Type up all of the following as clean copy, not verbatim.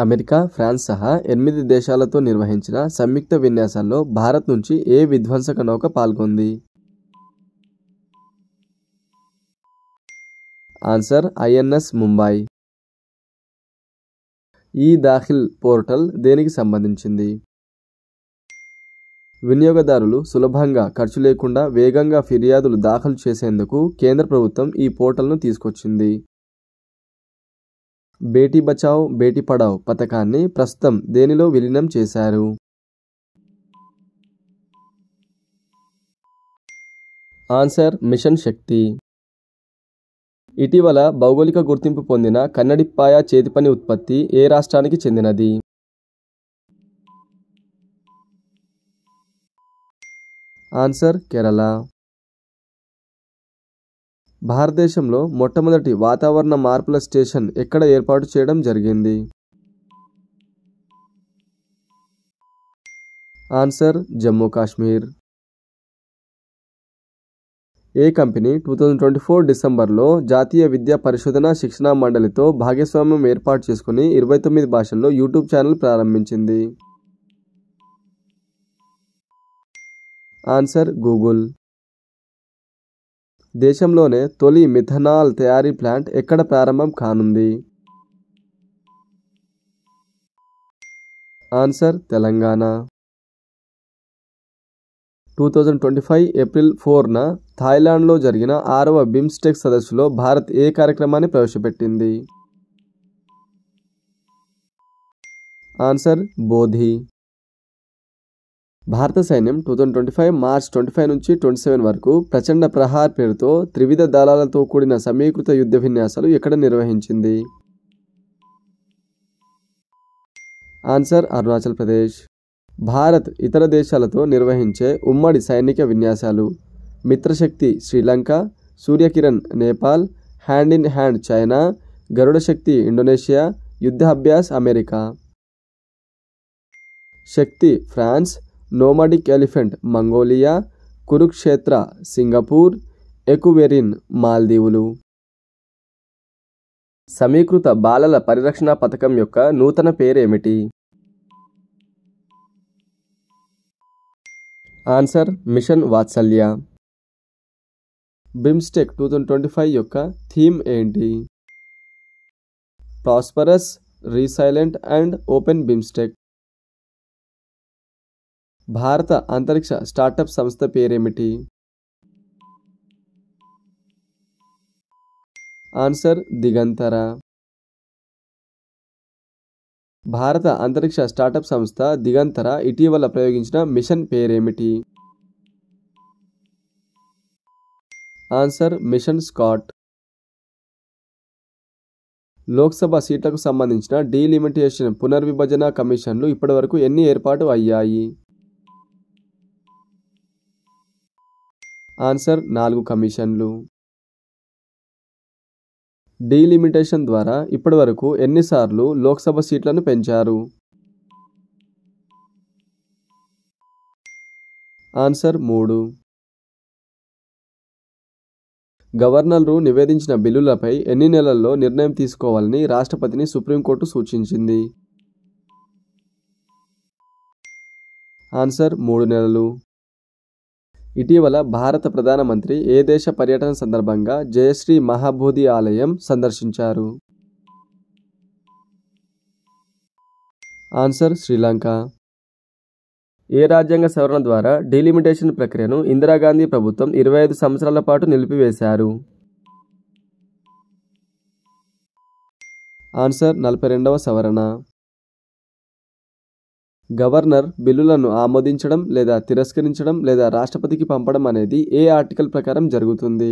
America, France సహా 8 దేశాలతో నిర్వహించిన సంయుక్త విన్యాసాల్లో భారత్ నుంచి ఏ విధ్వంసక నౌక పాల్గొంది? Answer INS Mumbai. ఈ దాఖిల్ పోర్టల్ దేనికి సంబంధించింది? వినియోగదారులు సులభంగా, ఖర్చు లేకుండా వేగంగా ఫిర్యాదులు దాఖలు చేసేందుకు కేంద్ర ప్రభుత్వం ఈ పోర్టల్ను తీసుకొచ్చింది. బేటీ బచావ్ బేటీ పడావ్ పథకాన్ని ప్రస్తుతం దేనిలో విలీనం చేశారు? ఆన్సర్ మిషన్ శక్తి. ఇటీవల భౌగోళిక గుర్తింపు పొందిన కన్నడిప్పాయ చేతిపని ఉత్పత్తి ఏ రాష్ట్రానికి చెందినది? ఆన్సర్ కేరళ. భారతదేశంలో మొట్టమొదటి వాతావరణ మార్పుల స్టేషన్ ఎక్కడ ఏర్పాటు చేయడం జరిగింది? ఆన్సర్ జమ్మూ కాశ్మీర్. ఏ కంపెనీ 2024 డిసెంబర్లో జాతీయ విద్యా పరిశోధన శిక్షణా మండలితో భాగస్వామ్యం ఏర్పాటు చేసుకుని 29 భాషల్లో యూట్యూబ్ ఛానల్ ప్రారంభించింది? Answer Google. దేశంలోనే తొలి మిథనాల్ తయారీ ప్లాంట్ ఎక్కడ ప్రారంభం కానుంది? ఆన్సర్ తెలంగాణ. 2025 ఏప్రిల్ 4న థాయిలాండ్లో జరిగిన 6వ బిమ్స్టెక్ సదస్సులో భారత్ ఏ కార్యక్రమాన్ని ప్రవేశపెట్టింది? ఆన్సర్ బోధి. భారత సైన్యం 2025 మార్చ్ 25 నుంచి 27 వరకు ప్రచండ ప్రహార్ పేరుతో త్రివిధ దళాలతో కూడిన సమీకృత యుద్ధ విన్యాసాలు ఎక్కడ నిర్వహించింది? ఆన్సర్ అరుణాచల్ ప్రదేశ్. భారత్ ఇతర దేశాలతో నిర్వహించే ఉమ్మడి సైనిక విన్యాసాలు: Mitra Shakti Sri Lanka, Surya Kiran Nepal, hand in hand China, Garuda Shakti Indonesia, Yudh Abhyas America. Shakti France, nomadic elephant Mongolia, Kurukshetra Singapore, Ekuverin మాల్దీవులు. సమీకృత బాలల పరిరక్షణ పథకం యొక్క నూతన పేరేమిటి? ఆన్సర్ మిషన్ వాత్సల్య. బిమ్స్టెక్ 2025 యొక్క థీమ్ ఏంటి? Prosperous, resilient and open BIMSTEC. భారత అంతరిక్ష స్టార్టప్ సంస్థ పేరేమిటి? ఆన్సర్ దిగంతర. భారత అంతరిక్ష స్టార్టప్ సంస్థ దిగంతర ఇటీవల ప్రయోగించిన మిషన్ పేరేమిటి? Answer machine Scott. లోక్సభ సీట్లకు సంబంధించిన డీలిమిటేషన్ పునర్విభజన కమిషన్లు ఇప్పటివరకు ఎన్ని ఏర్పాటు అయ్యాయి? ఆన్సర్ 4 కమిషన్లు. డీలిమిటేషన్ ద్వారా ఇప్పటివరకు ఎన్నిసార్లు లోక్సభ సీట్లను పెంచారు? ఆన్సర్ 3. గవర్నర్లు నివేదించిన బిల్లులపై ఎన్ని నెలల్లో నిర్ణయం తీసుకోవాలని రాష్ట్రపతిని సుప్రీంకోర్టు సూచించింది? ఆన్సర్ 3 నెలలు. ఇటీవల భారత ప్రధానమంత్రి ఏ దేశ పర్యటన సందర్భంగా జయశ్రీ మహాబోధి ఆలయం సందర్శించారు? ఆన్సర్ శ్రీలంక. ఏ రాజ్యాంగ సవరణ ద్వారా డీలిమిటేషన్ ప్రక్రియను ఇందిరాగాంధీ ప్రభుత్వం 25 సంవత్సరాల పాటు నిలిపివేశారు? ఆన్సర్ 42వ సవరణ. గవర్నర్ బిల్లులను ఆమోదించడం లేదా తిరస్కరించడం లేదా రాష్ట్రపతికి పంపడం అనేది ఏ ఆర్టికల్ ప్రకారం జరుగుతుంది?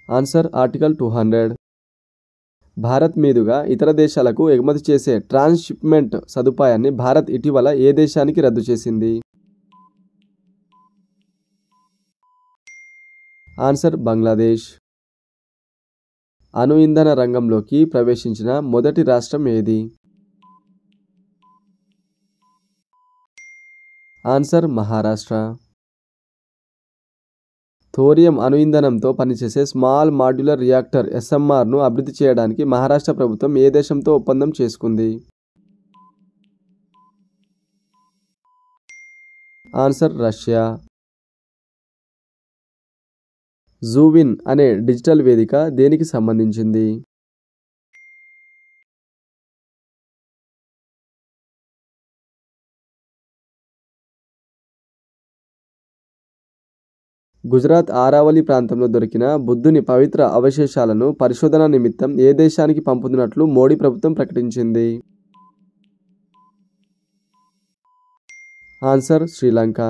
Answer article 200. భారత్ మీదుగా ఇతర దేశాలకు ఎగుమతి చేసే ట్రాన్స్షిప్మెంట్ సదుపాయాన్ని భారత్ ఇటీవల ఏ దేశానికి రద్దు చేసింది? ఆన్సర్ బంగ్లాదేశ్. అణు ఇంధన రంగంలోకి ప్రవేశించిన మొదటి రాష్ట్రం ఏది? ఆన్సర్ మహారాష్ట్ర. థోరియం అణు ఇంధనంతో పనిచేసే స్మాల్ మాడ్యులర్ రియాక్టర్ SMRను అభివృద్ధి చేయడానికి మహారాష్ట్ర ప్రభుత్వం ఏ దేశంతో ఒప్పందం చేసుకుంది? Answer Russia. జూవిన్ అనే డిజిటల్ వేదిక దేనికి సంబంధించింది? గుజరాత్ ఆరావళి ప్రాంతంలో దొరికిన బుద్ధుని పవిత్ర అవశేషాలను పరిశోధన నిమిత్తం ఏ దేశానికి పంపుతున్నట్లు మోడీ ప్రభుత్వం ప్రకటించింది? ఆన్సర్ శ్రీలంక.